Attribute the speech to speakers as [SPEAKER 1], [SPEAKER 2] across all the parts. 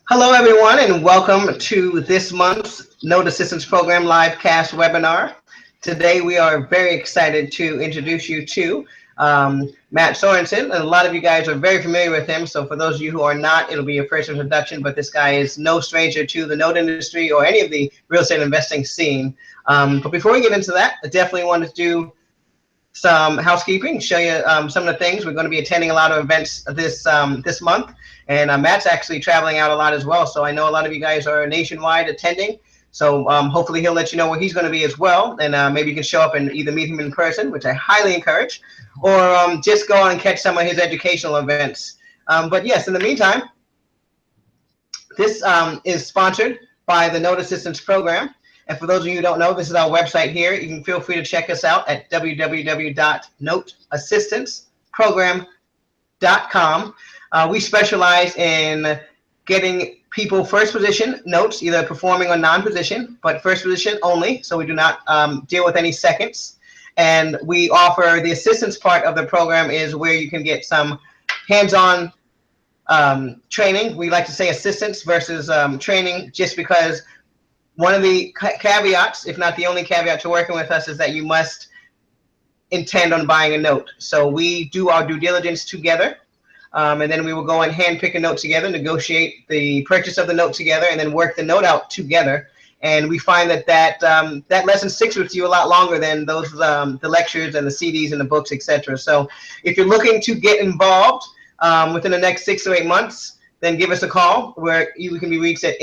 [SPEAKER 1] Hello, everyone, and welcome to this month's Note Assistance Program live cast webinar. Today, we are very excited to introduce you to Mat Sorensen, and a lot of you guys are very familiar with him. So for those of you who are not, it'll be your first introduction, but this guy is no stranger to the note industry or any of the real estate investing scene. But before we get into that, I definitely wanted to do some housekeeping, show you some of the things. We're going to be attending a lot of events this month, and Matt's actually traveling out a lot as well. So I know a lot of you guys are nationwide attending. So hopefully he'll let you know where he's going to be as well, and maybe you can show up and either meet him in person, which I highly encourage, or just go on and catch some of his educational events. But yes, in the meantime, this is sponsored by the Note Assistance Program. And for those of you who don't know, this is our website here. You can feel free to check us out at www.noteassistanceprogram.com. We specialize in getting people first position notes, either performing or non-position, but first position only. So we do not deal with any seconds. And we offer the assistance part of the program is where you can get some hands-on training. We like to say assistance versus training, just because one of the caveats, if not the only caveat to working with us, is that you must intend on buying a note. So we do our due diligence together, and then we will go and hand pick a note together, negotiate the purchase of the note together, and then work the note out together. And we find that that lesson sticks with you a lot longer than those the lectures and the CDs and the books, etc. So if you're looking to get involved within the next 6 or 8 months, then give us a call, where you can be reached at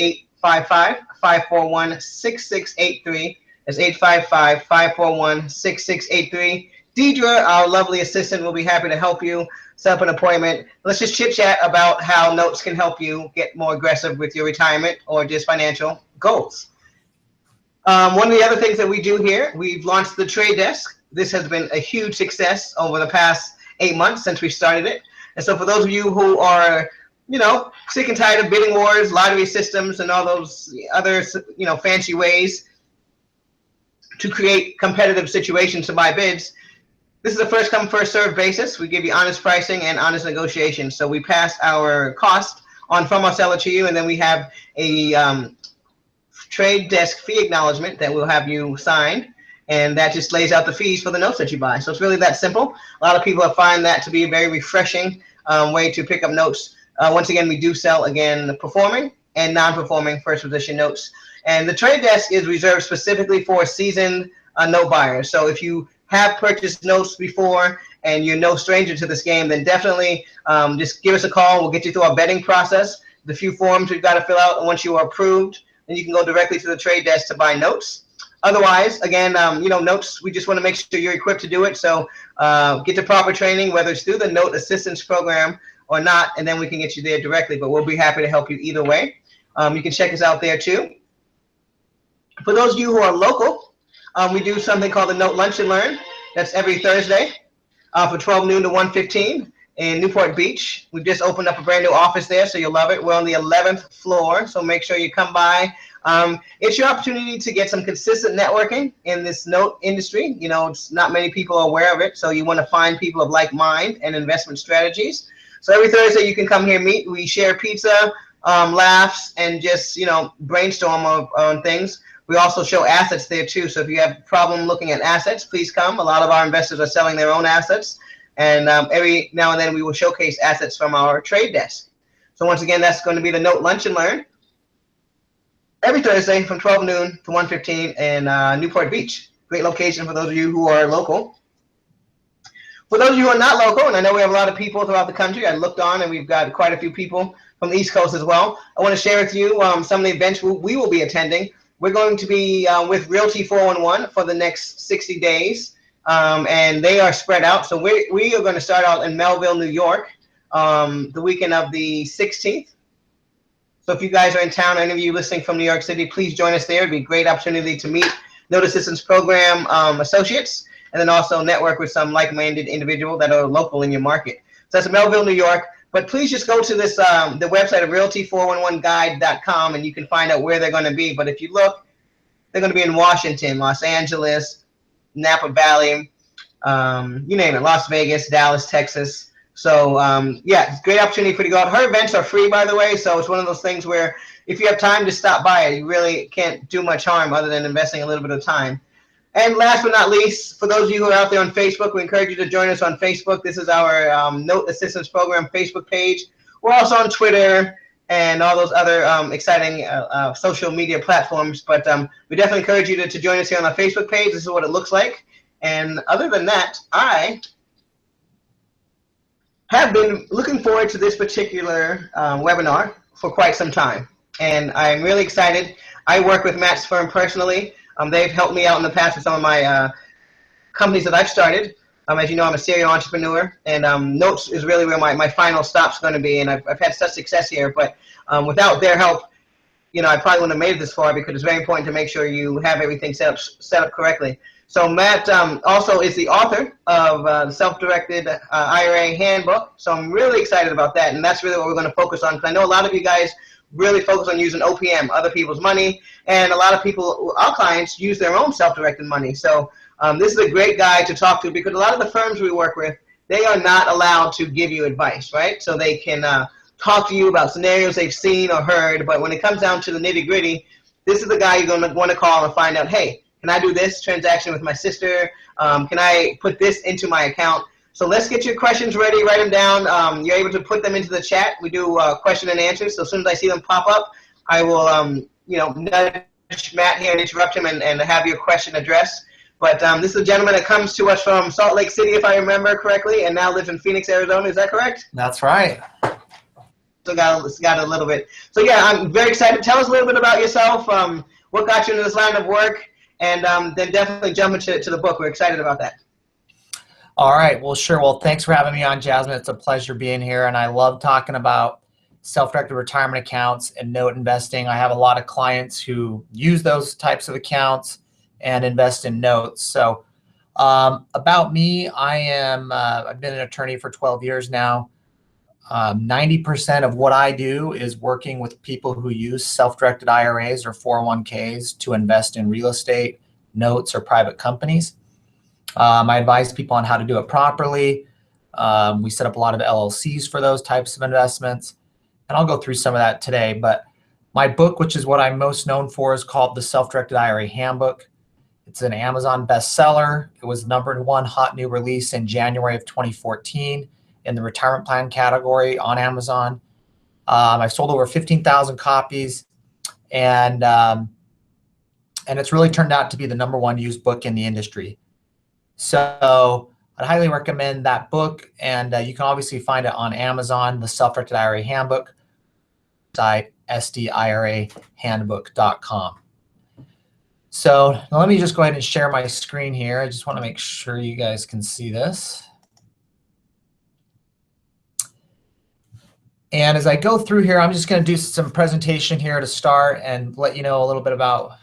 [SPEAKER 1] 855-541-6683. That's 855-541-6683. Deidre, our lovely assistant, will be happy to help you set up an appointment. Let's just chit chat about how notes can help you get more aggressive with your retirement or just financial goals. One of the other things that we do here, we've launched the trade desk. This has been a huge success over the past 8 months since we started it. And so for those of you who are sick and tired of bidding wars, lottery systems, and all those other, fancy ways to create competitive situations to buy bids, this is a first come, first served basis. We give you honest pricing and honest negotiation. So we pass our cost on from our seller to you, and then we have a trade desk fee acknowledgement that we'll have you sign, and that just lays out the fees for the notes that you buy. So it's really that simple. A lot of people find that to be a very refreshing way to pick up notes. Once again, we do sell, performing and non-performing first position notes. And the trade desk is reserved specifically for seasoned note buyers. So if you have purchased notes before and you're no stranger to this game, then definitely just give us a call. We'll get you through our vetting process, the few forms we've got to fill out, and once you are approved, then you can go directly to the trade desk to buy notes. Otherwise, again, notes, we just want to make sure you're equipped to do it. So get the proper training, whether it's through the Note Assistance Program or not, and then we can get you there directly, but we'll be happy to help you either way. You can check us out there too. For those of you who are local, we do something called the Note Lunch and Learn. That's every Thursday from 12 noon to 1:15 in Newport Beach. We've just opened up a brand new office there, so you'll love it. We're on the 11th floor, so make sure you come by. It's your opportunity to get some consistent networking in this note industry. It's not many people are aware of it, so you want to find people of like mind and investment strategies. So every Thursday you can come here, meet. We share pizza, laughs, and just brainstorm on things. We also show assets there too. So if you have a problem looking at assets, please come. A lot of our investors are selling their own assets, and every now and then we will showcase assets from our trade desk. So once again, that's going to be the Note Lunch and Learn every Thursday from 12 noon to 1:15 in Newport Beach. Great location for those of you who are local. For those of you who are not local, and I know we have a lot of people throughout the country, I looked on and we've got quite a few people from the East Coast as well. I want to share with you some of the events we will be attending. We're going to be with Realty 411 for the next 60 days, and they are spread out. So we are going to start out in Melville, New York, the weekend of the 16th. So if you guys are in town, any of you listening from New York City, please join us there. It'd be a great opportunity to meet Note Assistance Program associates, and then also network with some like-minded individual that are local in your market. So that's Melville, New York. But please just go to this the website of realty411guide.com, and you can find out where they're going to be. But if you look, they're going to be in Washington, Los Angeles, Napa Valley, you name it, Las Vegas, Dallas, Texas, So yeah, it's a great opportunity for you to go out. Her events are free, by the way, so it's one of those things where if you have time to stop by it, you really can't do much harm other than investing a little bit of time. And last but not least, for those of you who are out there on Facebook, we encourage you to join us on Facebook. This is our Note Assistance Program Facebook page. We're also on Twitter and all those other exciting social media platforms. But we definitely encourage you to join us here on our Facebook page. This is what it looks like. And other than that, I have been looking forward to this particular webinar for quite some time. And I'm really excited. I work with Mat's firm personally. They've helped me out in the past with some of my companies that I've started. As you know, I'm a serial entrepreneur, and Notes is really where my final stop's going to be. And I've had such success here, but without their help, you know, I probably wouldn't have made it this far, because it's very important to make sure you have everything set up correctly. So Mat also is the author of the Self Directed IRA Handbook. So I'm really excited about that, and that's really what we're going to focus on, because I know a lot of you guys really focus on using OPM, other people's money, and a lot of people, our clients, use their own self-directed money. So this is a great guy to talk to, because a lot of the firms we work with, they are not allowed to give you advice, right? So they can talk to you about scenarios they've seen or heard, but when it comes down to the nitty-gritty, this is the guy you're going to want to call and find out, hey, can I do this transaction with my sister? Can I put this into my account? So let's get your questions ready. Write them down. You're able to put them into the chat. We do question and answers. So as soon as I see them pop up, I will, you know, nudge Mat here and interrupt him and have your question addressed. But this is a gentleman that comes to us from Salt Lake City, if I remember correctly, and now lives in Phoenix, Arizona. Is that correct?
[SPEAKER 2] That's right.
[SPEAKER 1] So got a little bit. So yeah, I'm very excited. Tell us a little bit about yourself. What got you into this line of work, and then definitely jump into the book. We're excited about that.
[SPEAKER 2] All right. Well, sure. Well, thanks for having me on, Jasmine. It's a pleasure being here, and I love talking about self-directed retirement accounts and note investing. I have a lot of clients who use those types of accounts and invest in notes. So about me, I've been an attorney for 12 years now. 90% of what I do is working with people who use self-directed IRAs or 401ks to invest in real estate, notes, or private companies. I advise people on how to do it properly. We set up a lot of LLCs for those types of investments, and I'll go through some of that today. But my book, which is what I'm most known for, is called the Self-Directed IRA Handbook. It's an Amazon bestseller. It was #1 hot new release in January of 2014 in the retirement plan category on Amazon. I've sold over 15,000 copies, and it's really turned out to be the #1 used book in the industry. So I'd highly recommend that book, and you can obviously find it on Amazon, the Self-Directed IRA Handbook, site SDIRAhandbook.com. So now let me just go ahead and share my screen here. I just want to make sure you guys can see this. And as I go through here, I'm just going to do some presentation here to start and let you know a little bit about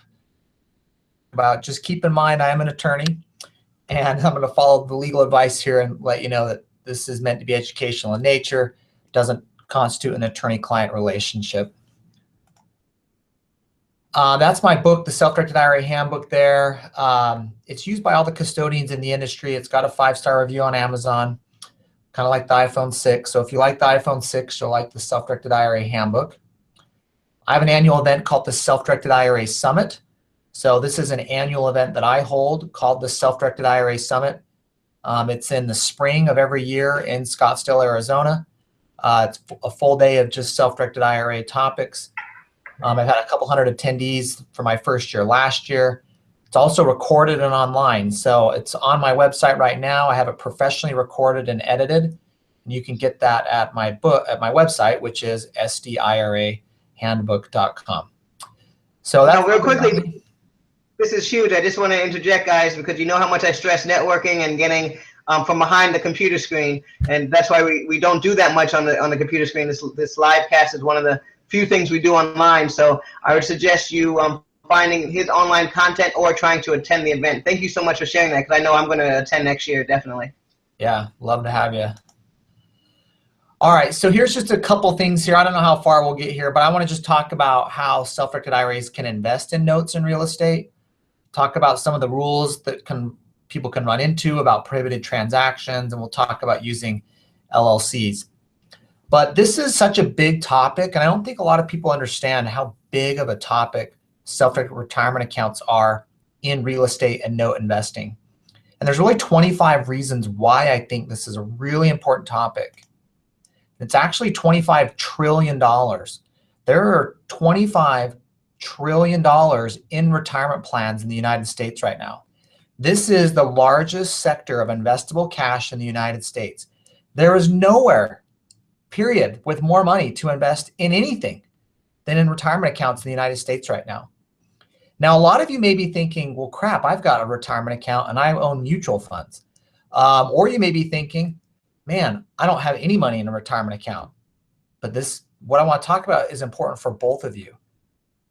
[SPEAKER 2] just keep in mind I am an attorney, and I'm going to follow the legal advice here and let you know that this is meant to be educational in nature, doesn't constitute an attorney-client relationship. That's my book, the Self-Directed IRA Handbook there. It's used by all the custodians in the industry. It's got a 5-star review on Amazon, kind of like the iPhone 6. So if you like the iPhone 6, you'll like the Self-Directed IRA Handbook. I have an annual event called the Self-Directed IRA Summit. So this is an annual event that I hold called the Self-Directed IRA Summit. It's in the spring of every year in Scottsdale, Arizona. It's a full day of just self-directed IRA topics. I've had a couple hundred attendees for my first year last year. It's also recorded and online. So it's on my website right now. I have it professionally recorded and edited. And you can get that at my website, which is SDIRAhandbook.com. So that's
[SPEAKER 1] real quickly. This is huge. I just want to interject, guys, because you know how much I stress networking and getting from behind the computer screen, and that's why we don't do that much on the computer screen. This live cast is one of the few things we do online. So I would suggest you finding his online content or trying to attend the event. Thank you so much for sharing that, because I know I'm going to attend next year, definitely.
[SPEAKER 2] Yeah, love to have you. All right, so here's just a couple things here. I don't know how far we'll get here, but I want to just talk about how self-directed IRAs can invest in notes and real estate. Talk about some of the rules that people can run into about prohibited transactions, and we'll talk about using LLCs. But this is such a big topic, and I don't think a lot of people understand how big of a topic self-directed retirement accounts are in real estate and note investing. And there's really 25 reasons why I think this is a really important topic. It's actually $25 trillion. There are $25 trillion in retirement plans in the United States right now. This is the largest sector of investable cash in the United States. There is nowhere, period, with more money to invest in anything than in retirement accounts in the United States right now. Now, a lot of you may be thinking, well, crap, I've got a retirement account and I own mutual funds. Or you may be thinking, man, I don't have any money in a retirement account. But what I want to talk about is important for both of you.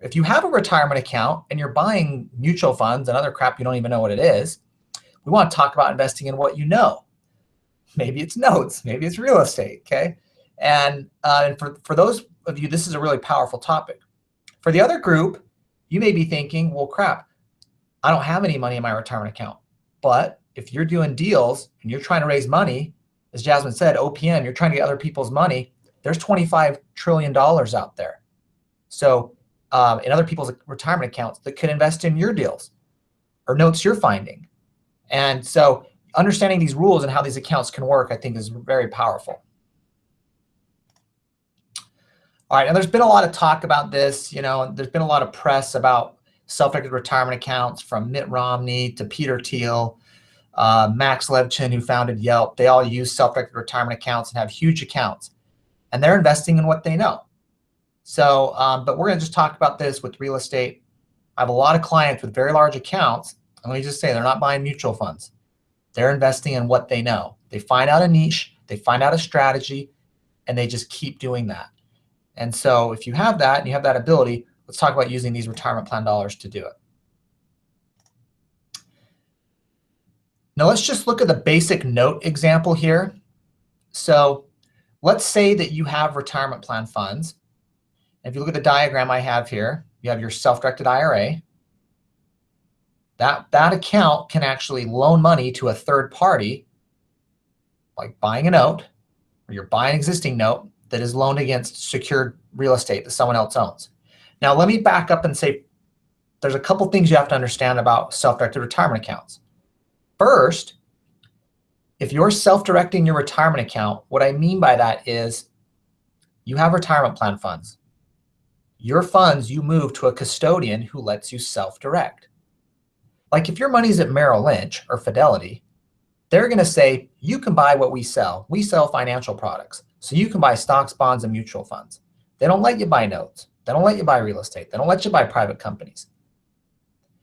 [SPEAKER 2] If you have a retirement account and you're buying mutual funds and other crap you don't even know what it is, we want to talk about investing in what you know. Maybe it's notes, maybe it's real estate, okay? And for those of you, this is a really powerful topic. For the other group, you may be thinking, well, crap, I don't have any money in my retirement account. But if you're doing deals and you're trying to raise money, as Jasmine said, OPM, you're trying to get other people's money, there's $25 trillion out there. So in other people's retirement accounts that could invest in your deals or notes you're finding. And so understanding these rules and how these accounts can work, I think, is very powerful. All right, now there's been a lot of talk about this. There's been a lot of press about self-directed retirement accounts, from Mitt Romney to Peter Thiel, Max Levchin, who founded Yelp. They all use self-directed retirement accounts and have huge accounts, and they're investing in what they know. So, but we're going to just talk about this with real estate. I have a lot of clients with very large accounts, and let me just say, they're not buying mutual funds. They're investing in what they know. They find out a niche, they find out a strategy, and they just keep doing that. And so if you have that and you have that ability, let's talk about using these retirement plan dollars to do it. Now let's just look at the basic note example here. So let's say that you have retirement plan funds. If you look at the diagram I have here, you have your self-directed IRA. That account can actually loan money to a third party, like buying a note, or you're buying an existing note that is loaned against secured real estate that someone else owns. Now, let me back up and say there's a couple things you have to understand about self-directed retirement accounts. First, if you're self-directing your retirement account, what I mean by that is you have retirement plan funds. Your funds you move to a custodian who lets you self-direct. Like if your money's at Merrill Lynch or Fidelity, they're going to say, you can buy what we sell. We sell financial products. So you can buy stocks, bonds, and mutual funds. They don't let you buy notes. They don't let you buy real estate. They don't let you buy private companies.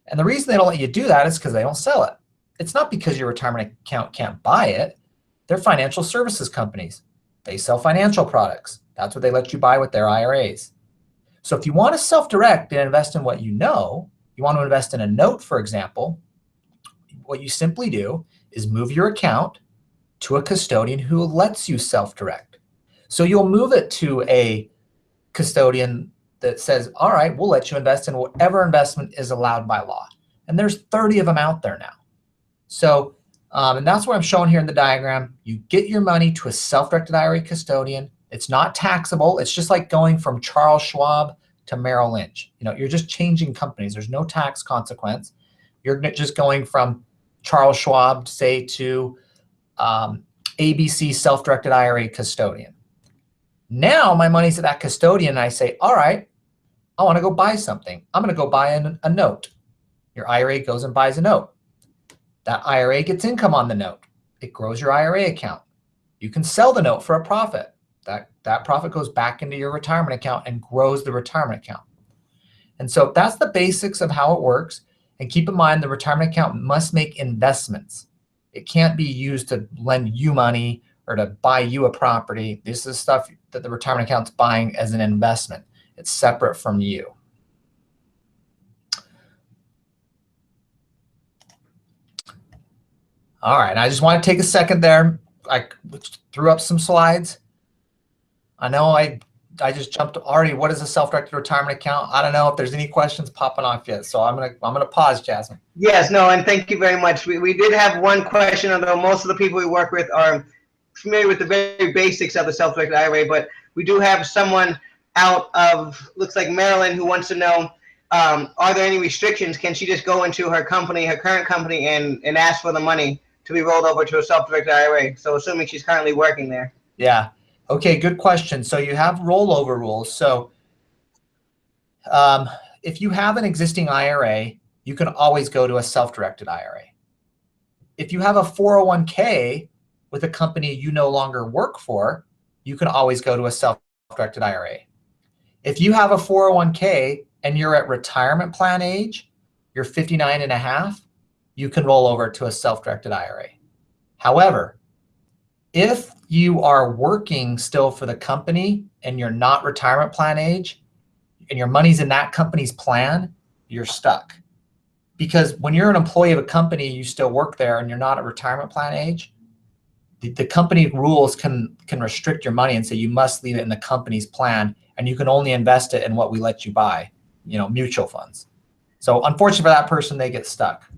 [SPEAKER 2] And the reason they don't let you do that is because they don't sell it. It's not because your retirement account can't buy it. They're financial services companies. They sell financial products. That's what they let you buy with their IRAs. So if you want to self-direct and invest in what you know, you want to invest in a note, for example, what you simply do is move your account to a custodian who lets you self-direct. So you'll move it to a custodian that says, all right, we'll let you invest in whatever investment is allowed by law. And there's 30 of them out there now. So, and that's what I'm showing here in the diagram. You get your money to a self-directed IRA custodian. It's not taxable. It's just like going from Charles Schwab to Merrill Lynch. You're just changing companies. There's no tax consequence. You're just going from Charles Schwab, say, to ABC self-directed IRA custodian. Now my money's at that custodian and I say, all right, I want to go buy something. I'm going to go buy a note. Your IRA goes and buys a note. That IRA gets income on the note. It grows your IRA account. You can sell the note for a profit. That profit goes back into your retirement account and grows the retirement account. And so that's the basics of how it works. And keep in mind, the retirement account must make investments. It can't be used to lend you money or to buy you a property. This is stuff that the retirement account's buying as an investment. It's separate from you. All right, I just want to take a second there. I threw up some slides. I know I just jumped already. What is a self-directed retirement account? I don't know if there's any questions popping off yet, so I'm gonna pause, Jasmine.
[SPEAKER 1] Yes, no, and thank you very much. We did have one question, although most of the people we work with are familiar with the very basics of the self-directed IRA, but we do have someone out of, looks like Maryland, who wants to know, are there any restrictions? Can she just go into her company, her current company, and ask for the money to be rolled over to a self-directed IRA? So assuming she's currently working there.
[SPEAKER 2] Yeah. Okay, good question. So you have rollover rules. So if you have an existing IRA, you can always go to a self-directed IRA. If you have a 401k with a company you no longer work for, you can always go to a self-directed IRA. If you have a 401k and you're at retirement plan age, you're 59 and a half, you can roll over to a self-directed IRA. However, if you are working still for the company and you're not retirement plan age and your money's in that company's plan, you're stuck. Because when you're an employee of a company, you still work there and you're not at retirement plan age, the company rules can restrict your money and say you must leave it in the company's plan and you can only invest it in what we let you buy, mutual funds. So unfortunately for that person, they get stuck.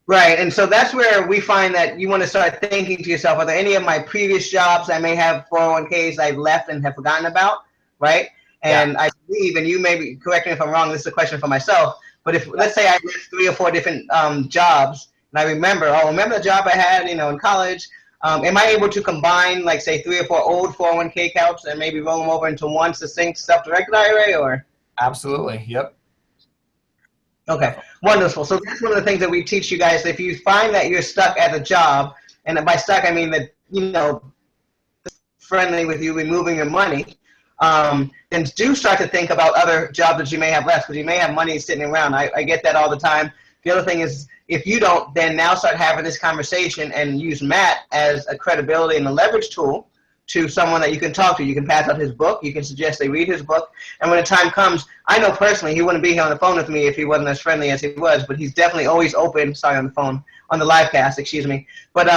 [SPEAKER 1] Right, and so that's where we find that you want to start thinking to yourself, are there any of my previous jobs I may have 401ks I've left and have forgotten about, right? And yeah. I believe, and you may be, correct me if I'm wrong, this is a question for myself, but if, let's say I left 3 or 4 different jobs, and I remember the job I had, in college, am I able to combine, like, say, 3 or 4 old 401k accounts and maybe roll them over into one succinct self-directed IRA, or?
[SPEAKER 2] Absolutely, yep.
[SPEAKER 1] Okay, wonderful. So that's one of the things that we teach you guys. If you find that you're stuck at a job, and by stuck I mean that, friendly with you removing your money, then do start to think about other jobs that you may have left, because you may have money sitting around. I get that all the time. The other thing is, if you don't, then now start having this conversation and use Matt as a credibility and a leverage tool to someone that you can talk to. You can pass out his book. You can suggest they read his book. And when the time comes, I know personally he wouldn't be here on the phone with me if he wasn't as friendly as he was, but he's definitely always open, sorry, on the live cast, excuse me. But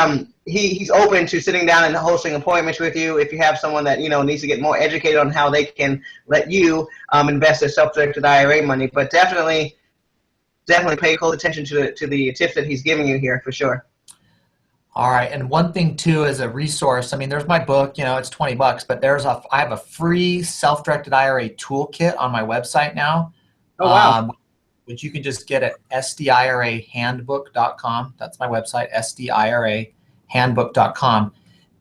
[SPEAKER 1] he's open to sitting down and hosting appointments with you if you have someone that, needs to get more educated on how they can let you invest their self-directed IRA money. But definitely pay close attention to the tips that he's giving you here, for sure.
[SPEAKER 2] All right, and one thing too, as a resource, I mean, there's my book, it's $20, but I have a free self-directed IRA toolkit on my website now.
[SPEAKER 1] Oh, wow.
[SPEAKER 2] Which you can just get at SDIRAhandbook.com. That's my website, SDIRAhandbook.com.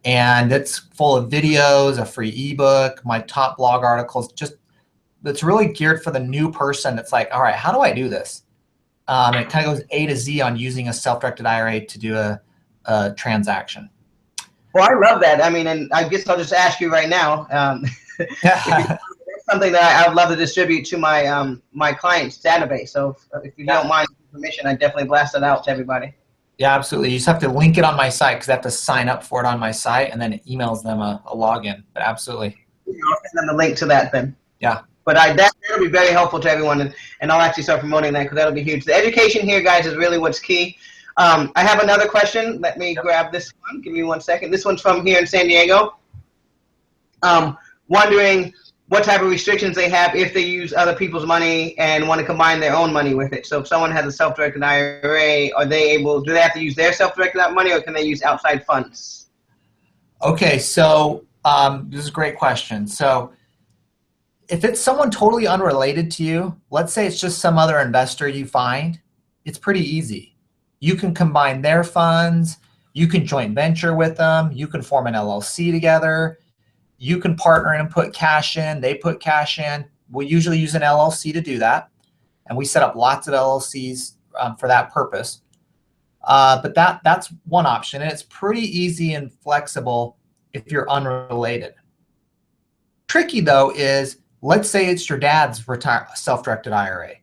[SPEAKER 2] And it's full of videos, a free ebook, my top blog articles, it's really geared for the new person that's like, all right, how do I do this? It kind of goes A to Z on using a self-directed IRA to do a transaction.
[SPEAKER 1] Well, I love that. I mean, and I guess I'll just ask you right now. That's something that I would love to distribute to my my clients' database. So if you don't mind permission, I definitely blast it out to everybody.
[SPEAKER 2] Yeah, absolutely. You just have to link it on my site because I have to sign up for it on my site, and then it emails them a login. But absolutely.
[SPEAKER 1] I'll send them the link to that then.
[SPEAKER 2] Yeah.
[SPEAKER 1] But that'll be very helpful to everyone, and I'll actually start promoting that because that'll be huge. The education here, guys, is really what's key. I have another question. Let me grab this one. Give me 1 second. This one's from here in San Diego. Wondering what type of restrictions they have if they use other people's money and want to combine their own money with it. So if someone has a self-directed IRA, do they have to use their self-directed money, or can they use outside funds?
[SPEAKER 2] Okay, so this is a great question. So if it's someone totally unrelated to you, let's say it's just some other investor you find, it's pretty easy. You can combine their funds, you can joint venture with them, you can form an LLC together, you can partner and put cash in, they put cash in. We usually use an LLC to do that, and we set up lots of LLCs for that purpose. But that's one option, and it's pretty easy and flexible if you're unrelated. Tricky though is, let's say it's your dad's self-directed IRA.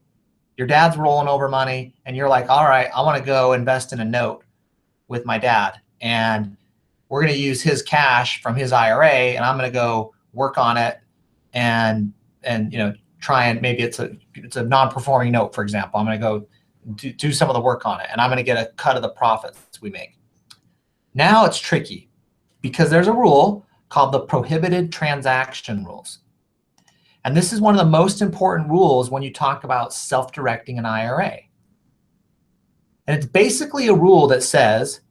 [SPEAKER 2] Your dad's rolling over money, and you're like, all right, I want to go invest in a note with my dad, and we're going to use his cash from his IRA, and I'm going to go work on it and try and maybe it's a non-performing note, for example. I'm going to go do some of the work on it, and I'm going to get a cut of the profits we make. Now it's tricky because there's a rule called the Prohibited transaction rules. And this is one of the most important rules when you talk about self-directing an IRA. And it's basically a rule that says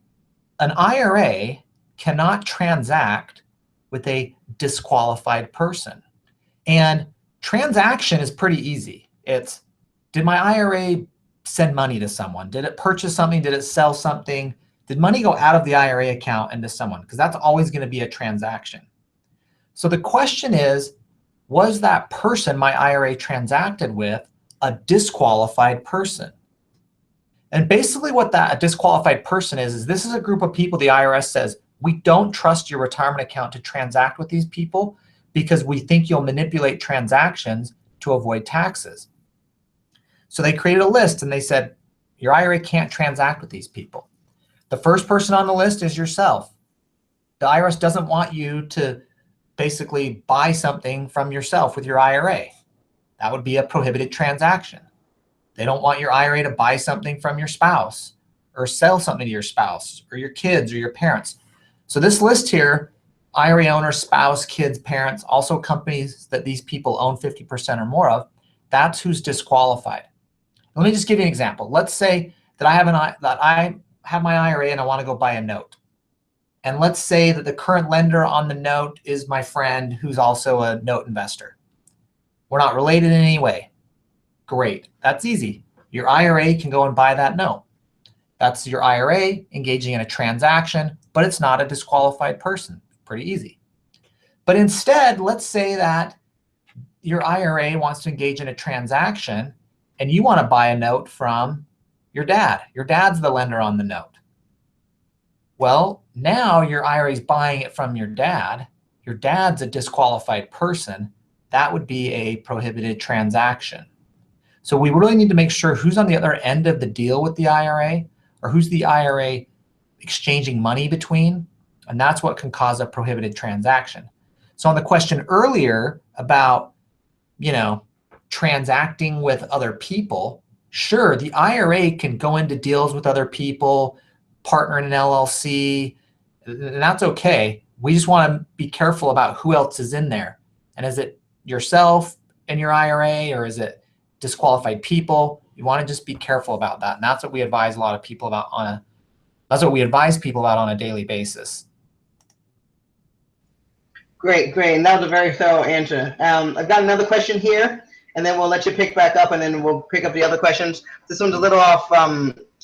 [SPEAKER 2] an IRA cannot transact with a disqualified person. And transaction is pretty easy. It's, did my IRA send money to someone? Did it purchase something? Did it sell something? Did money go out of the IRA account into someone? Because that's always going to be a transaction. So the question is, was that person my IRA transacted with a disqualified person? And basically what that a disqualified person is this is a group of people the IRS says, we don't trust your retirement account to transact with these people because we think you'll manipulate transactions to avoid taxes. So they created a list and they said, your IRA can't transact with these people. The first person on the list is yourself. The IRS doesn't want you to basically buy something from yourself with your IRA. That would be a prohibited transaction. They don't want your IRA to buy something from your spouse or sell something to your spouse or your kids or your parents. So this list here, IRA owner, spouse, kids, parents, also companies that these people own 50% or more of, that's who's disqualified. Let me just give you an example. Let's say that I have my IRA and I want to go buy a note. And let's say that the current lender on the note is my friend who's also a note investor. We're not related in any way. Great, that's easy. Your IRA can go and buy that note. That's your IRA engaging in a transaction, but it's not a disqualified person. Pretty easy. But instead, let's say that your IRA wants to engage in a transaction and you want to buy a note from your dad. Your dad's the lender on the note. Well, now your IRA is buying it from your dad. Your dad's a disqualified person. That would be a prohibited transaction. So we really need to make sure who's on the other end of the deal with the IRA, or who's the IRA exchanging money between, and that's what can cause a prohibited transaction. So on the question earlier about, transacting with other people, sure, the IRA can go into deals with other people, partner in an LLC, and that's okay. We just want to be careful about who else is in there. And is it yourself and your IRA, or is it disqualified people? You want to just be careful about that. And that's what we advise a lot of people about that's what we advise people about on a daily basis.
[SPEAKER 1] Great, great. And that was a very thorough answer. I've got another question here, and then we'll let you pick back up, and then we'll pick up the other questions. This one's a little off.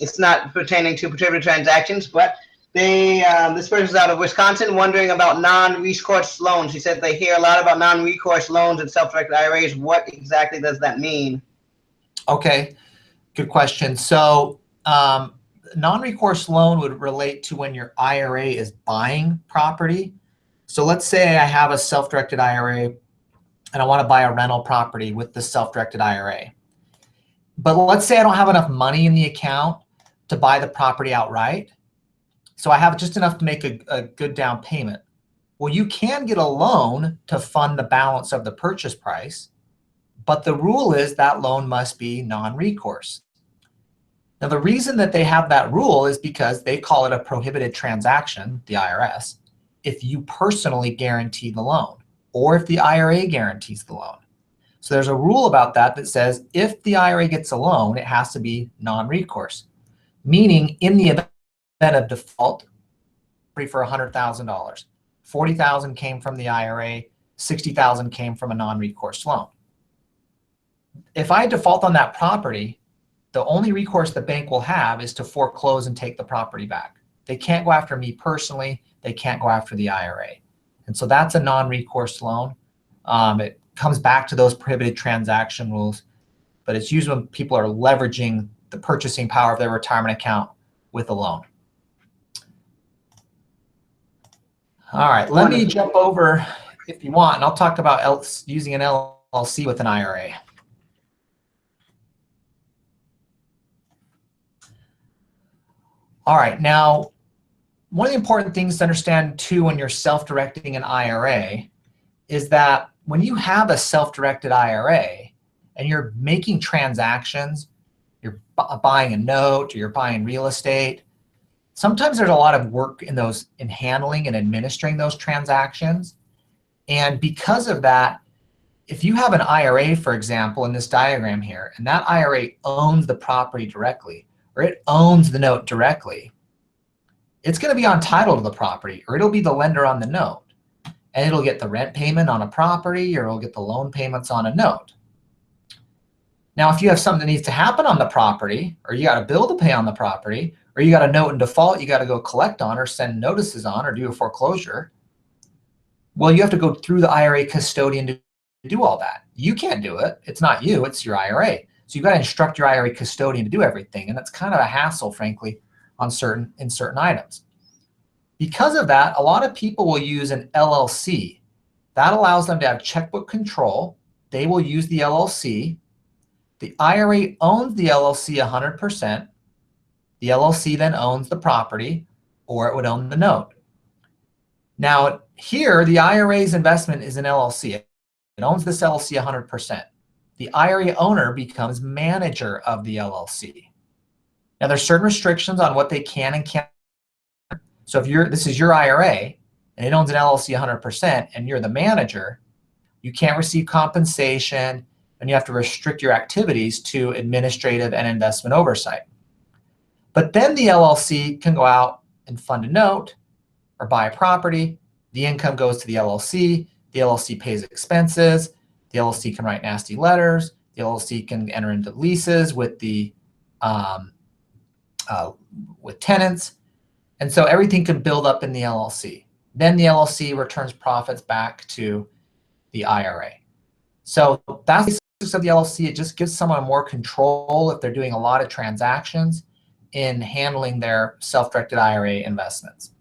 [SPEAKER 1] It's not pertaining to prohibited transactions, but this person's out of Wisconsin wondering about non-recourse loans. He said they hear a lot about non-recourse loans and self-directed IRAs. What exactly does that mean? Okay, good question. So non-recourse loan would relate to when your IRA is buying property. So let's say I have a self-directed IRA and I want to buy a rental property with the self-directed IRA. But let's say I don't have enough money in the account to buy the property outright. So I have just enough to make a good down payment. Well, you can get a loan to fund the balance of the purchase price, but the rule is that loan must be non-recourse. Now, the reason that they have that rule is because they call it a prohibited transaction, the IRS, if you personally guarantee the loan or if the IRA guarantees the loan. So there's a rule about that that says if the IRA gets a loan, it has to be non-recourse, meaning in the event of default for $100,000, $40,000 came from the IRA, $60,000 came from a non-recourse loan. If I default on that property, the only recourse the bank will have is to foreclose and take the property back. They can't go after me personally. They can't go after the IRA. And so that's a non-recourse loan. It comes back to those prohibited transaction rules, but it's used when people are leveraging the purchasing power of their retirement account with a loan. All right, let me jump over if you want, and I'll talk about using an LLC with an IRA. All right, now, one of the important things to understand too when you're self-directing an IRA is that when you have a self-directed IRA and you're making transactions, you're buying a note or you're buying real estate, sometimes there's a lot of work in handling and administering those transactions. And because of that, if you have an IRA, for example, in this diagram here, and that IRA owns the property directly, or it owns the note directly,
[SPEAKER 2] it's going to be on title to the property, or it'll be the lender on the note. And it'll get the rent payment on a property, or it'll get the loan payments on a note. Now, if you have something that needs to happen on the property, or you got a bill to pay on the property, or you got a note in default you got to go collect on or send notices on or do a foreclosure, well, you have to go through the IRA custodian to do all that. You can't do it. It's not you, it's your IRA. So you've got to instruct your IRA custodian to do everything. And that's kind of a hassle, frankly, in certain items. Because of that, a lot of people will use an LLC. That allows them to have checkbook control. They will use the LLC. The IRA owns the LLC 100%. The LLC then owns the property, or it would own the note. Now, here, the IRA's investment is an LLC. It owns this LLC 100%. The IRA owner becomes manager of the LLC. Now, there's certain restrictions on what they can and can't. So if this is your IRA and it owns an LLC 100% and you're the manager, you can't receive compensation and you have to restrict your activities to administrative and investment oversight. But then the LLC can go out and fund a note or buy a property. The income goes to the LLC. The LLC pays expenses. The LLC can write nasty letters. The LLC can enter into leases with with tenants. And so everything can build up in the LLC. Then the LLC returns profits back to the IRA. So that's the basics of the LLC. It just gives someone more control if they're doing a lot of transactions in handling their self-directed IRA investments.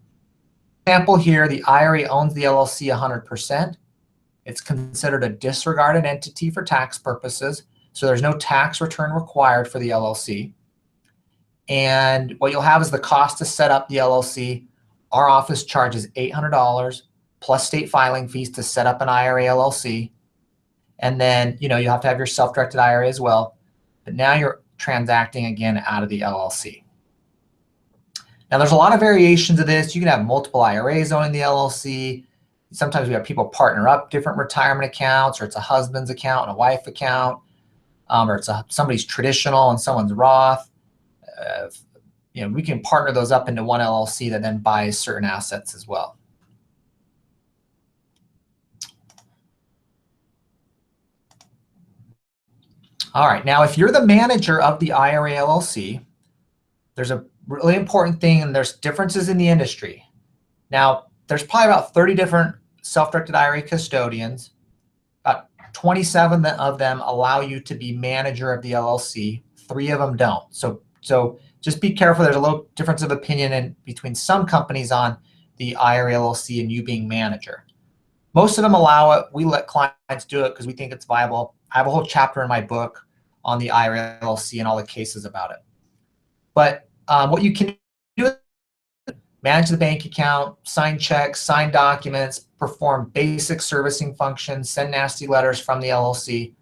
[SPEAKER 2] Example here, the IRA owns the LLC 100%. It's considered a disregarded entity for tax purposes, so there's no tax return required for the LLC. And what you'll have is the cost to set up the LLC. Our office charges $800 plus state filing fees to set up an IRA LLC. And then, you have to have your self-directed IRA as well. But now you're transacting again out of the LLC. Now, there's a lot of variations of this. You can have multiple IRAs owning the LLC. Sometimes we have people partner up different retirement accounts, or it's a husband's account and a wife account, or it's somebody's traditional and someone's Roth. We can partner those up into one LLC that then buys certain assets as well. All right, now if you're the manager of the IRA LLC, there's a really important thing, and there's differences in the industry. Now, there's probably about 30 different self-directed IRA custodians. About 27 of them allow you to be manager of the LLC. 3 of them don't. So just be careful. There's a little difference of opinion between some companies on the IRA LLC and you being manager. Most of them allow it. We let clients do it because we think it's viable. I have a whole chapter in my book on the IRA LLC and all the cases about it. But what you can do is manage the bank account, sign checks, sign documents, perform basic servicing functions, send nasty letters from the LLC.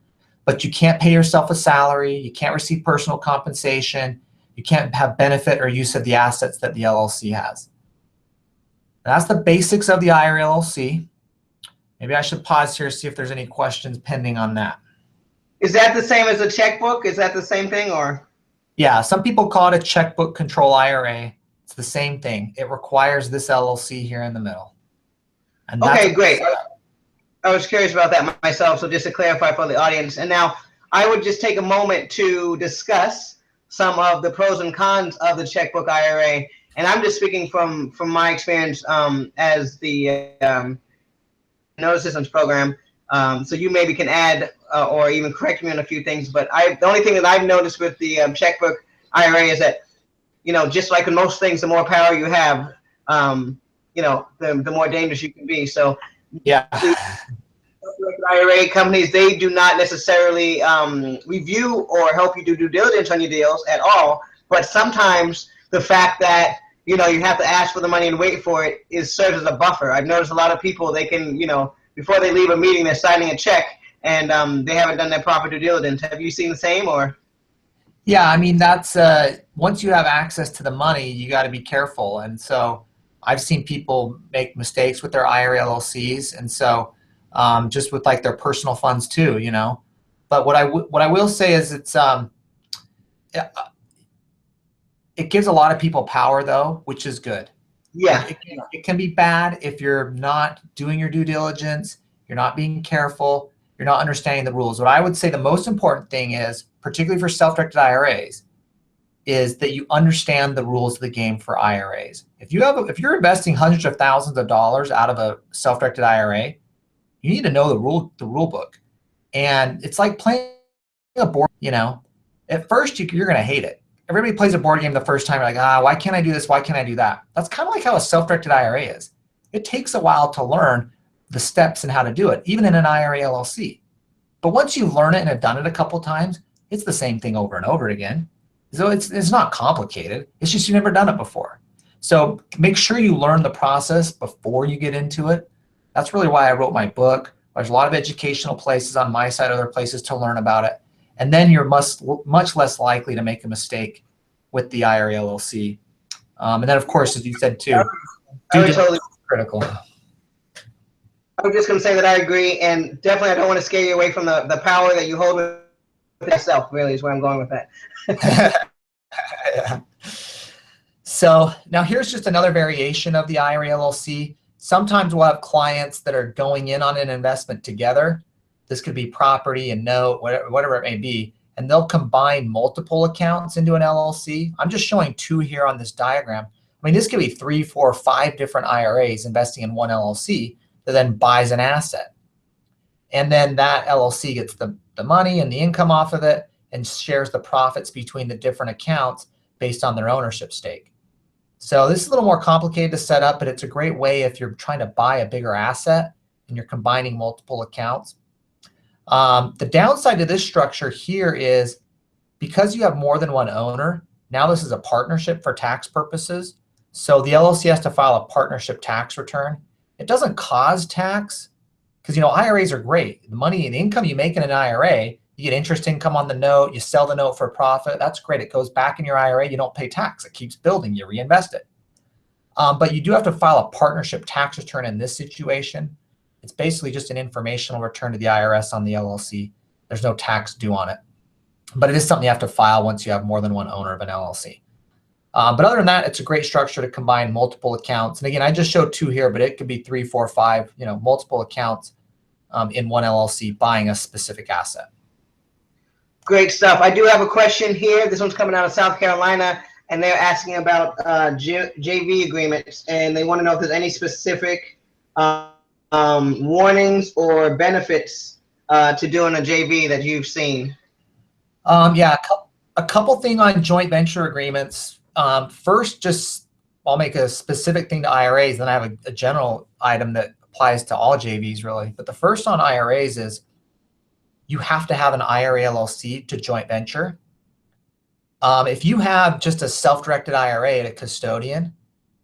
[SPEAKER 2] But you can't pay yourself a salary. You can't receive personal compensation. You can't have benefit or use of the assets that the LLC has. And that's the basics of the IRA LLC. Maybe I should pause here, see if there's any questions pending on that.
[SPEAKER 1] Is that the same as a checkbook? Is that the same thing, or?
[SPEAKER 2] Yeah, some people call it a checkbook control IRA. It's the same thing. It requires this LLC here in the middle. And
[SPEAKER 1] okay, great. I was curious about that myself, so just to clarify for the audience. And now I would just take a moment to discuss some of the pros and cons of the checkbook IRA. And I'm just speaking from my experience as the Notice Systems program. So you maybe can add or even correct me on a few things. But the only thing that I've noticed with the checkbook IRA is that, just like in most things, the more power you have, the more dangerous you can be. So
[SPEAKER 2] yeah.
[SPEAKER 1] IRA companies, they do not necessarily review or help you do due diligence on your deals at all. But sometimes the fact that, you have to ask for the money and wait for it serves as a buffer. I've noticed a lot of people, they can, before they leave a meeting, they're signing a check and they haven't done their proper due diligence. Have you seen the same, or?
[SPEAKER 2] Yeah, I mean, that's once you have access to the money, you got to be careful. And so I've seen people make mistakes with their IRA LLCs, and so just with like their personal funds too, But what I will say is it gives a lot of people power though, which is good.
[SPEAKER 1] Yeah.
[SPEAKER 2] It can be bad if you're not doing your due diligence, you're not being careful, you're not understanding the rules. What I would say the most important thing is, particularly for self-directed IRAs, is that you understand the rules of the game for IRAs. If you're investing hundreds of thousands of dollars out of a self-directed IRA, you need to know the rule book. And it's like playing a board, at first you're going to hate it. Everybody plays a board game the first time. You're like, why can't I do this? Why can't I do that? That's kind of like how a self-directed IRA is. It takes a while to learn the steps and how to do it, even in an IRA LLC. But once you learn it and have done it a couple times, it's the same thing over and over again. So it's not complicated. It's just you've never done it before. So make sure you learn the process before you get into it. That's really why I wrote my book. There's a lot of educational places on my site, other places to learn about it. And then you're much less likely to make a mistake with the IRA LLC. And then, of course, as you said too, due diligence is critical.
[SPEAKER 1] I was just going to say that I agree, and definitely I don't want to scare you away from the power that you hold with yourself, really, is where I'm going with that.
[SPEAKER 2] Yeah. So now here's just another variation of the IRA LLC. Sometimes we'll have clients that are going in on an investment together. This could be property and note, whatever it may be, and they'll combine multiple accounts into an LLC. I'm just showing two here on this diagram. I mean, this could be 3, 4, 5 different IRAs investing in one LLC that then buys an asset. And then that LLC gets the money and the income off of it and shares the profits between the different accounts based on their ownership stake. So this is a little more complicated to set up, but it's a great way if you're trying to buy a bigger asset and you're combining multiple accounts. The downside to this structure here is because you have more than one owner, now this is a partnership for tax purposes. So the LLC has to file a partnership tax return. It doesn't cause tax because, IRAs are great. The money and income you make in an IRA, you get interest income on the note, you sell the note for a profit. That's great. It goes back in your IRA. You don't pay tax. It keeps building. You reinvest it. But you do have to file a partnership tax return in this situation. It's basically just an informational return to the IRS on the LLC. There's no tax due on it. But it is something you have to file once you have more than one owner of an LLC. But other than that, it's a great structure to combine multiple accounts. And again, I just showed 2 here, but it could be 3, 4, 5, multiple accounts in one LLC buying a specific asset.
[SPEAKER 1] Great stuff. I do have a question here. This one's coming out of South Carolina, and they're asking about JV agreements, and they want to know if there's any specific warnings or benefits to doing a JV that you've seen.
[SPEAKER 2] Yeah, a couple things on joint venture agreements. First, I'll make a specific thing to IRAs, then I have a general item that applies to all JVs really. But the first on IRAs is you have to have an IRA LLC to joint venture. If you have just a self-directed IRA at a custodian,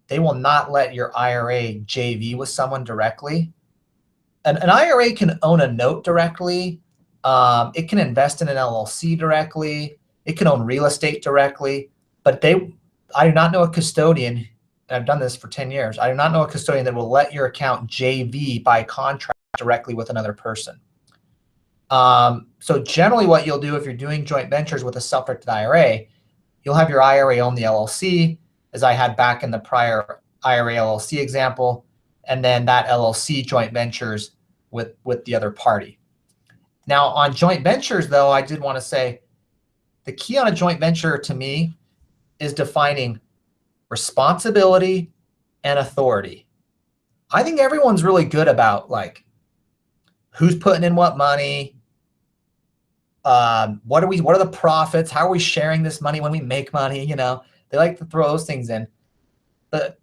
[SPEAKER 2] they will not let your IRA JV with someone directly. An IRA can own a note directly. It can invest in an LLC directly. It can own real estate directly. But I do not know a custodian, and I've done this for 10 years, I do not know a custodian that will let your account JV by contract directly with another person. So generally what you'll do if you're doing joint ventures with a self-directed IRA, you'll have your IRA own the LLC, as I had back in the prior IRA LLC example, and then that LLC joint ventures with the other party. Now on joint ventures though, I did want to say the key on a joint venture to me is defining responsibility and authority. I think everyone's really good about like who's putting in what money, what are the profits, how are we sharing this money when we make money, they like to throw those things in. But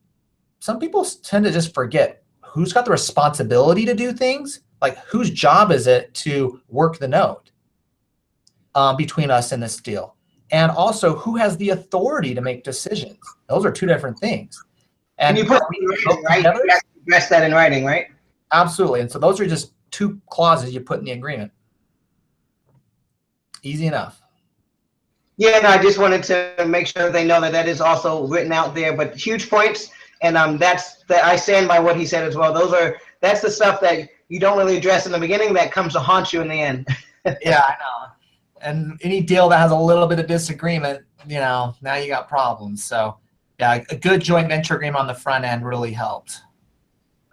[SPEAKER 2] some people tend to just forget who's got the responsibility to do things, like whose job is it to work the note between us in this deal. And also, who has the authority to make decisions? Those are 2 different things. And
[SPEAKER 1] you put it in writing, right? You have to address that in writing, right?
[SPEAKER 2] Absolutely. And so those are just 2 clauses you put in the agreement. Easy enough.
[SPEAKER 1] Yeah, no, I just wanted to make sure they know that is also written out there. But huge points, and I stand by what he said as well. That's the stuff that you don't really address in the beginning that comes to haunt you in the end.
[SPEAKER 2] Yeah, I know. And any deal that has a little bit of disagreement, now you got problems. So Yeah, a good joint venture agreement on the front end really helped.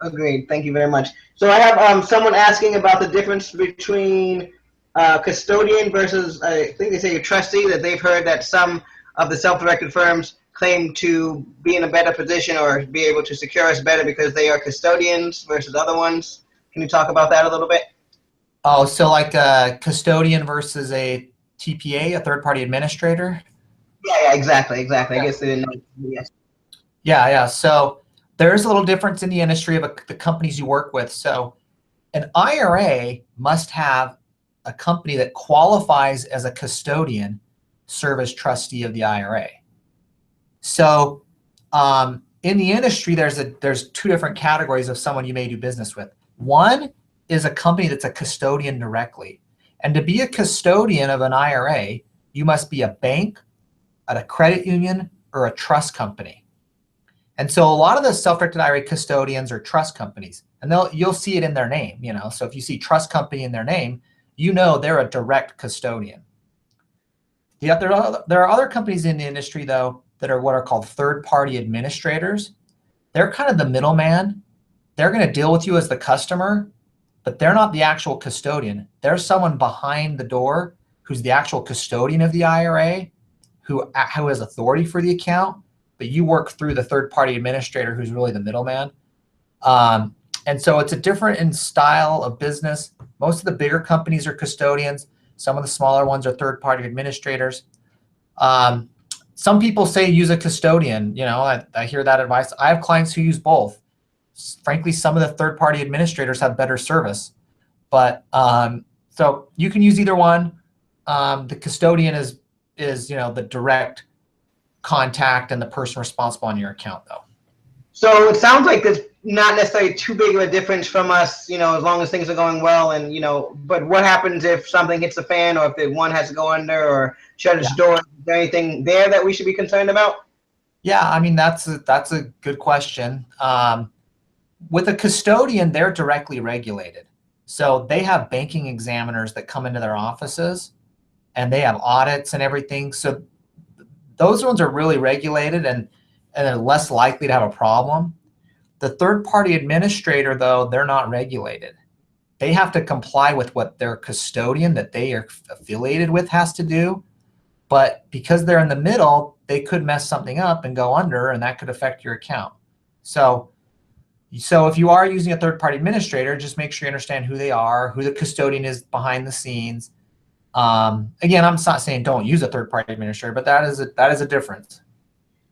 [SPEAKER 1] Agreed. Thank you very much. So I have someone asking about the difference between custodian versus, I think they say a trustee, that they've heard that some of the self-directed firms claim to be in a better position or be able to secure us better because they are custodians versus other ones. Can you talk about that a little bit?
[SPEAKER 2] Oh, so like a custodian versus a TPA, a third-party administrator?
[SPEAKER 1] Yeah, exactly.
[SPEAKER 2] Yeah.
[SPEAKER 1] I guess they didn't know. Yes.
[SPEAKER 2] Yeah. So there's a little difference in the industry of the companies you work with. So an IRA must have a company that qualifies as a custodian serve as trustee of the IRA. So in the industry, there's two different categories of someone you may do business with. One is a company that's a custodian directly. And to be a custodian of an IRA, you must be a bank, a credit union, or a trust company. And so a lot of the self-directed IRA custodians are trust companies, and you'll see it in their name. So if you see trust company in their name, they're a direct custodian. Yeah, there are other companies in the industry, though, that are what are called third-party administrators. They're kind of the middleman. They're going to deal with you as the customer, but they're not the actual custodian. There's someone behind the door who's the actual custodian of the IRA, who has authority for the account, but you work through the third-party administrator who's really the middleman. And so it's a different in style of business. Most of the bigger companies are custodians. Some of the smaller ones are third-party administrators. Some people say use a custodian. I hear that advice. I have clients who use both. Frankly, some of the third-party administrators have better service. But so you can use either one. The custodian is the direct contact and the person responsible on your account, though.
[SPEAKER 1] So it sounds like there's not necessarily too big of a difference from us, as long as things are going well. And, but what happens if something hits the fan, or if the one has to go under or shut its door? Is there anything there that we should be concerned about?
[SPEAKER 2] Yeah, I mean, that's a good question. With a custodian, they're directly regulated. So they have banking examiners that come into their offices, and they have audits and everything. So those ones are really regulated and are less likely to have a problem. The third-party administrator, though, they're not regulated. They have to comply with what their custodian that they are affiliated with has to do. But because they're in the middle, they could mess something up and go under, and that could affect your account. So if you are using a third-party administrator, just make sure you understand who they are, who the custodian is behind the scenes. Again, I'm not saying don't use a third-party administrator, but that is a difference.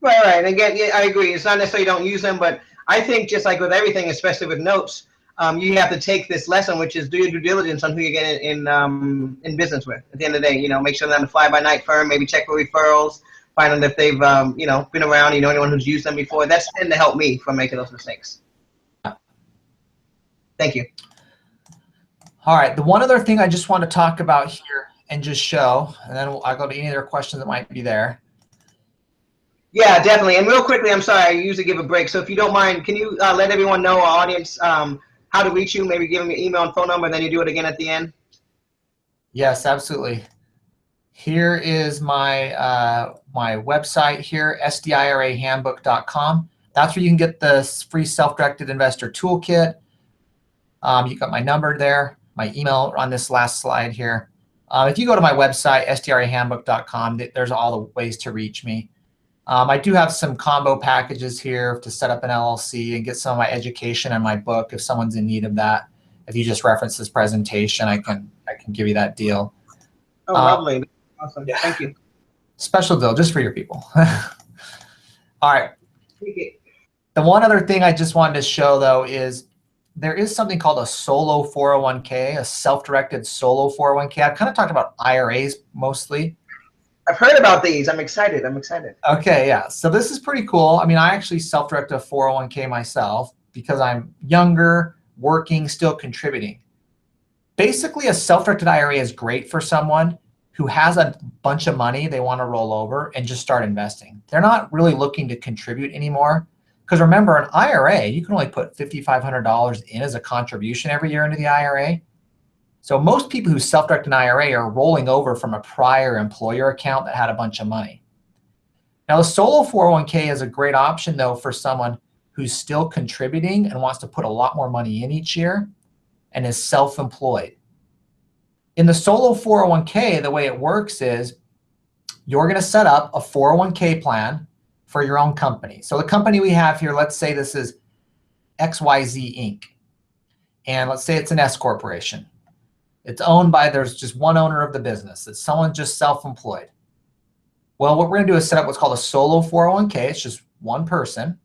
[SPEAKER 1] Right. Again, yeah, I agree. It's not necessarily don't use them, but I think just like with everything, especially with notes, you have to take this lesson, which is do your due diligence on who you're getting in business with. At the end of the day, make sure they're not a fly-by-night firm. Maybe check for referrals, find out if they've been around. Anyone who's used them before. That's tend to help me from making those mistakes. Thank you.
[SPEAKER 2] All right. The one other thing I just want to talk about here and just show, and then I'll go to any other questions that might be there.
[SPEAKER 1] Yeah, definitely. And real quickly, I'm sorry, I usually give a break. So if you don't mind, can you let everyone know, our audience, how to reach you? Maybe give them your email and phone number, and then you do it again at the end.
[SPEAKER 2] Yes, absolutely. Here is my my website here, SDIRAhandbook.com. That's where you can get the free self-directed investor toolkit. You got my number there, my email on this last slide here. If you go to my website, SDIRAhandbook.com, there's all the ways to reach me. I do have some combo packages here to set up an LLC and get some of my education and my book if someone's in need of that. If you just reference this presentation, I can give you that deal.
[SPEAKER 1] Oh, lovely. Awesome.
[SPEAKER 2] Yeah.
[SPEAKER 1] Thank you.
[SPEAKER 2] Special deal just for your people. All right. The one other thing I just wanted to show, though, is there is something called a solo 401k, a self-directed solo 401k. I've kind of talked about IRAs mostly.
[SPEAKER 1] I've heard about these. I'm excited.
[SPEAKER 2] Okay, yeah. So this is pretty cool. I mean, I actually self-direct a 401k myself because I'm younger, working, still contributing. Basically, a self-directed IRA is great for someone who has a bunch of money they want to roll over and just start investing. They're not really looking to contribute anymore. Because remember, an IRA, you can only put $5,500 in as a contribution every year into the IRA. So most people who self-direct an IRA are rolling over from a prior employer account that had a bunch of money. Now, a solo 401k is a great option, though, for someone who's still contributing and wants to put a lot more money in each year and is self-employed. In the solo 401k, the way it works is you're going to set up a 401k plan for your own company. So the company we have here, let's say this is XYZ Inc. And let's say it's an S corporation. It's owned by, there's just one owner of the business. It's someone just self-employed. Well, what we're going to do is set up what's called a solo 401k. It's just one person.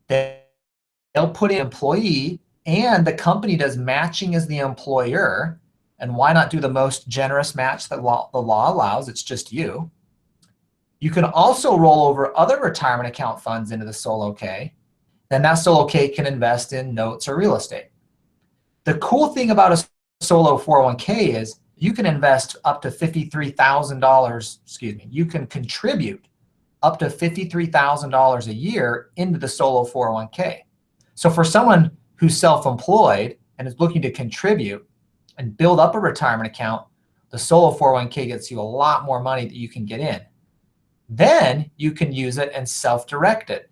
[SPEAKER 2] They'll put in employee, and the company does matching as the employer. And why not do the most generous match that the law allows? It's just you. You can also roll over other retirement account funds into the solo K. Then that solo K can invest in notes or real estate. The cool thing about a solo 401k is you can invest up to $53,000, you can contribute up to $53,000 a year into the solo 401k. So for someone who's self-employed and is looking to contribute and build up a retirement account, the solo 401k gets you a lot more money that you can get in. Then you can use it and self-direct it.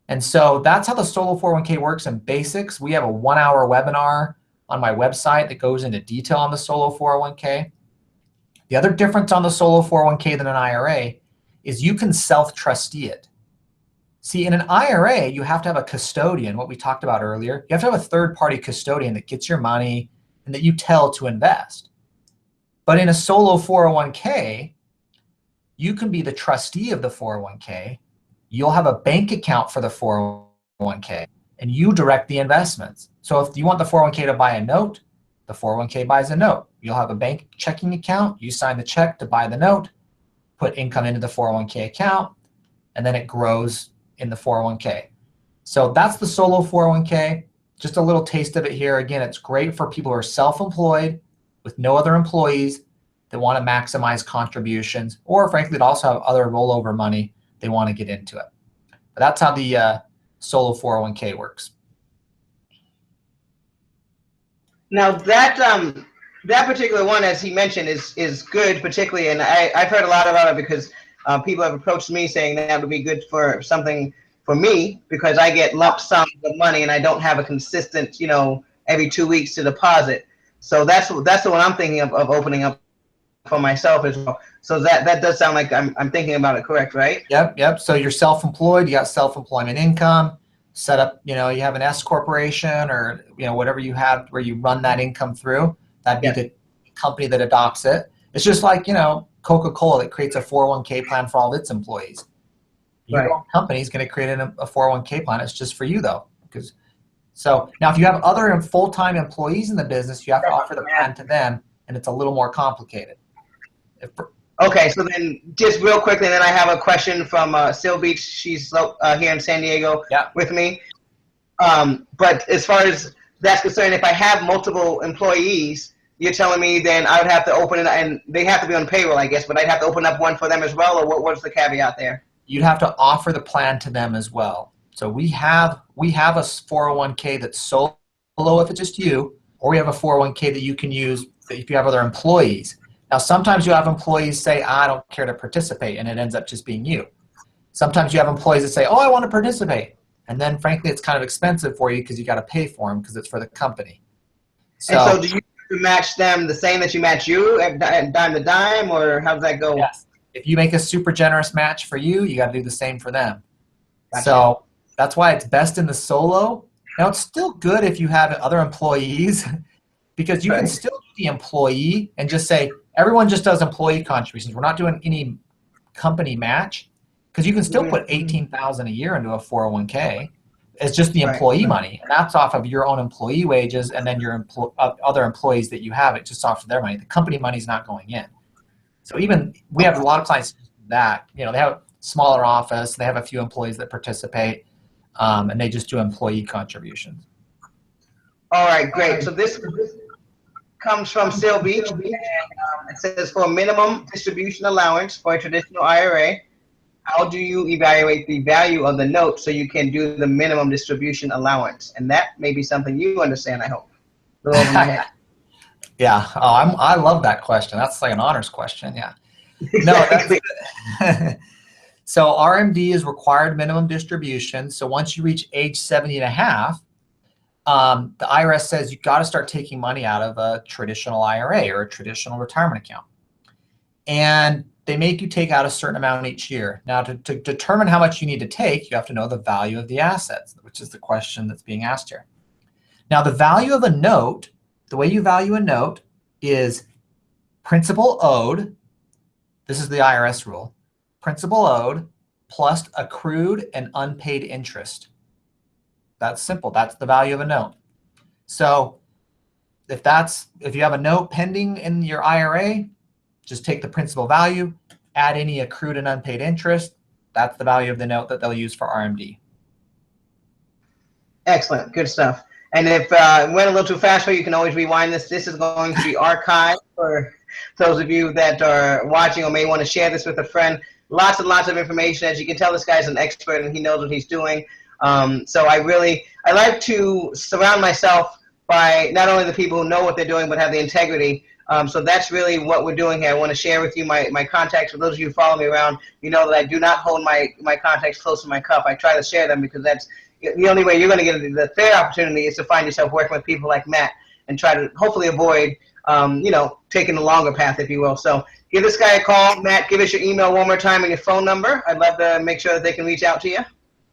[SPEAKER 2] And so that's how the solo 401k works in basics. We have a 1-hour webinar on my website that goes into detail on the solo 401k. The other difference on the solo 401k than an IRA is you can self-trustee it. See, in an IRA, you have to have a custodian, what we talked about earlier. You have to have a third-party custodian that gets your money and that you tell to invest. But in a solo 401k, you can be the trustee of the 401k. You'll have a bank account for the 401k, and you direct the investments. So if you want the 401k to buy a note, the 401k buys a note. You'll have a bank checking account. You sign the check to buy the note, put income into the 401k account, and then it grows in the 401k. So that's the solo 401k. Just a little taste of it here. Again, it's great for people who are self-employed with no other employees that want to maximize contributions, or frankly, to also have other rollover money they want to get into it. But that's how the solo 401k works.
[SPEAKER 1] Now that that particular one, as he mentioned, is good, particularly, and I've heard a lot about it because people have approached me saying that would be good for something for me because I get lump sums of money and I don't have a consistent, every 2 weeks to deposit. So that's the one I'm thinking of opening up for myself as well. So that does sound like I'm thinking about it correct, right?
[SPEAKER 2] Yep. So you're self-employed, you got self-employment income, set up, you have an S corporation or, whatever you have where you run that income through. That'd be the company that adopts it. It's just like, Coca-Cola that creates a 401k plan for all of its employees. Your own company is going to create a 401k plan. It's just for you though. So now if you have other full-time employees in the business, you have to offer the plan to them, and it's a little more complicated.
[SPEAKER 1] Okay, so then just real quickly, then I have a question from Sil Beach. She's here in San Diego with me. But as far as that's concerned, if I have multiple employees, you're telling me then I would have to open it, and they have to be on payroll, I guess, but I'd have to open up one for them as well, or what's the caveat there?
[SPEAKER 2] You'd have to offer the plan to them as well. So we have a 401k that's solo if it's just you, or we have a 401k that you can use if you have other employees. Now, sometimes you have employees say, I don't care to participate, and it ends up just being you. Sometimes you have employees that say, oh, I want to participate. And then, frankly, it's kind of expensive for you because you got to pay for them because it's for the company.
[SPEAKER 1] And so do you match them the same that you match you at dime to dime, or how does that go?
[SPEAKER 2] Yes. If you make a super generous match for you, you got to do the same for them.
[SPEAKER 1] Gotcha.
[SPEAKER 2] So that's why it's best in the solo. Now, it's still good if you have other employees because you can still be the employee and just say, everyone just does employee contributions. We're not doing any company match because you can still put $18,000 a year into a 401k. It's just the employee money, and that's off of your own employee wages, and then your other employees that you have, it just off of their money. The company money is not going in. So even we have a lot of clients that they have a smaller office, they have a few employees that participate, and they just do employee contributions.
[SPEAKER 1] All right, great. So this comes from Sil Beach, and it says for a minimum distribution allowance for a traditional IRA, how do you evaluate the value of the note so you can do the minimum distribution allowance? And that may be something you understand, I hope. A little over my head.
[SPEAKER 2] Yeah, I love that question. That's like an honors question. Yeah.
[SPEAKER 1] Exactly.
[SPEAKER 2] No, So RMD is required minimum distribution. So once you reach age 70 and a half, the IRS says you've got to start taking money out of a traditional IRA or a traditional retirement account. And they make you take out a certain amount each year. Now, to determine how much you need to take, you have to know the value of the assets, which is the question that's being asked here. Now, the value of a note, the way you value a note is principal owed. This is the IRS rule. Principal owed plus accrued and unpaid interest. That's simple. That's the value of a note. So if you have a note pending in your IRA, just take the principal value, add any accrued and unpaid interest. That's the value of the note that they'll use for RMD.
[SPEAKER 1] Excellent. Good stuff. And if it went a little too fast for you, you can always rewind this. This is going to be archived for those of you that are watching or may want to share this with a friend. Lots and lots of information. As you can tell, this guy's an expert and he knows what he's doing. So I like to surround myself by not only the people who know what they're doing, but have the integrity. So that's really what we're doing here. I want to share with you my contacts. For those of you who follow me around, you know that I do not hold my contacts close to my cuff. I try to share them because that's the only way you're going to get the fair opportunity is to find yourself working with people like Matt and try to hopefully avoid, taking the longer path, if you will. So give this guy a call. Matt, give us your email one more time and your phone number. I'd love to make sure that they can reach out to you.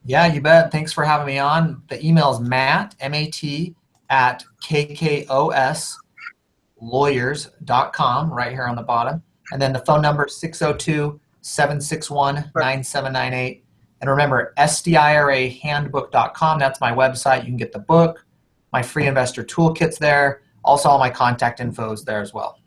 [SPEAKER 2] Yeah, you bet. Thanks for having me on. The email is Matt, M-A-T, at KKOSlawyers.com, right here on the bottom. And then the phone number is 602-761-9798. And remember, SDIRA handbook.com. That's my website. You can get the book, my free investor toolkits there. Also, all my contact info is there as well.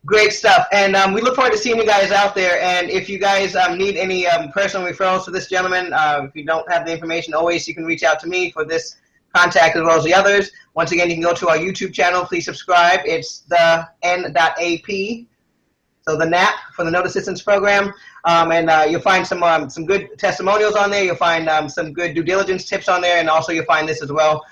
[SPEAKER 1] Great stuff. And we look forward to seeing you guys out there. And if you guys need any personal referrals for this gentleman, if you don't have the information, always you can reach out to me for this contact as well as the others. Once again, you can go to our YouTube channel. Please subscribe. It's the N.AP. So the NAP for the Note Assistance Program. And you'll find some good testimonials on there. You'll find some good due diligence tips on there. And also you'll find this as well.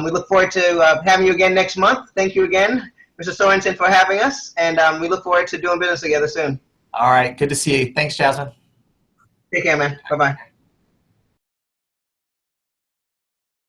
[SPEAKER 1] We look forward to having you again next month. Thank you again, Mr. Sorensen, for having us. And we look forward to doing business together soon.
[SPEAKER 2] All right. Good to see you. Thanks, Jasmine.
[SPEAKER 1] Take care, man. Bye-bye.